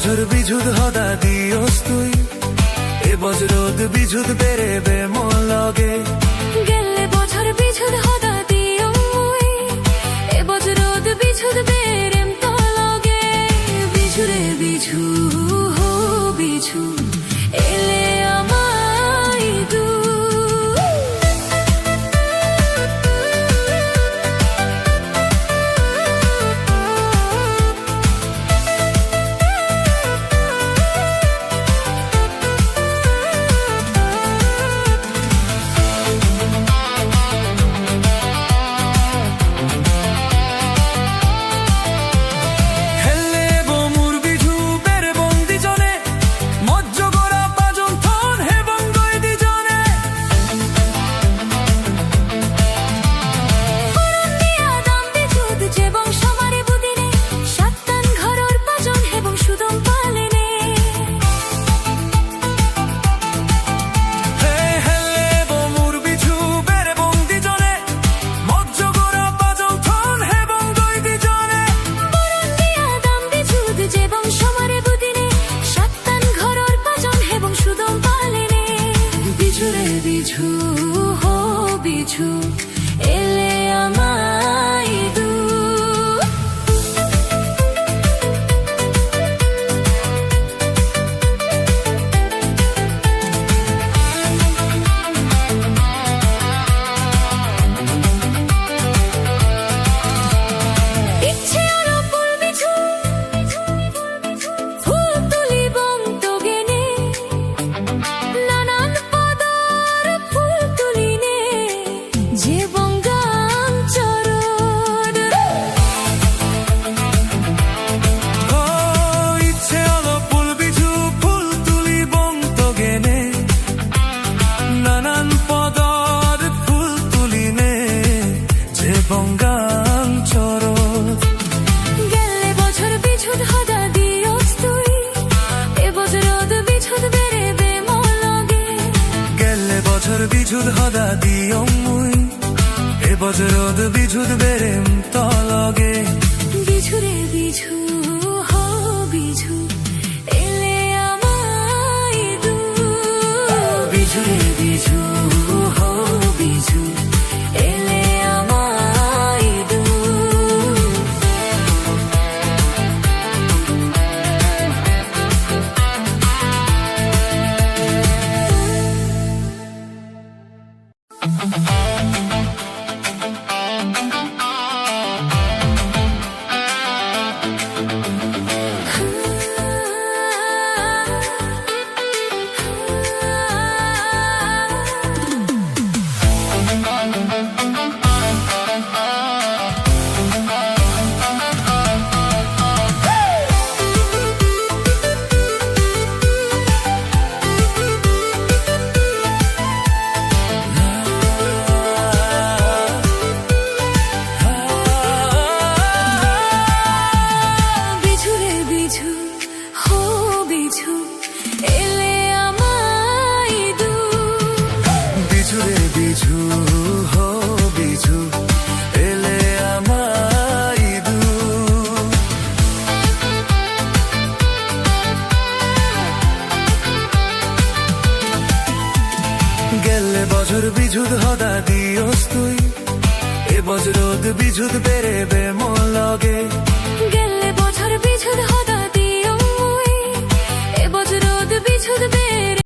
বছর বিঝুদ হদা দিওস তুই এ বজরোদ বিঝুদ বেরেবে মোর লগে গেলে বছর বিঝুদ হদা দিও মুই এ বজরোদ বিঝুদ বেরেম তো লগে বিঝুরে বিঝু হো বিঝু এলে আমায় দু বিঝু হো বিঝু এলে আমায় দু ইচ্ছে আরো ফুল বিঝু ফুল তুলি বন্ত গেনে নানান যে বঙ্গাঞ্চরণ ইচ্ছে আলো ফুল বিঝু ফুল তুলি বন্ত গেনে নানান পদর ফুল তুলিনে যে বঙ্গাঞ্চরণ গেলে বছর বিঝুদ হদা দিওস তুই এ বজরোদ বিঝুদ বেরেবে মোর লগে গেলে বছর বিঝুদ হদা দিও মুই এ বজরোদ বিঝুদ বেরেম তো লগে বিঝুরে বিঝু হো বিঝু এলে আমায় দু বিঝুরে বিঝু হো বিঝু এলে আমায় দু বিঝু হো বিঝু এলে আমায় দু গেলে বছর বিঝুদ হদা দিওস তুই এ বজরোদ বিঝুদ বেরেবে মোর লগে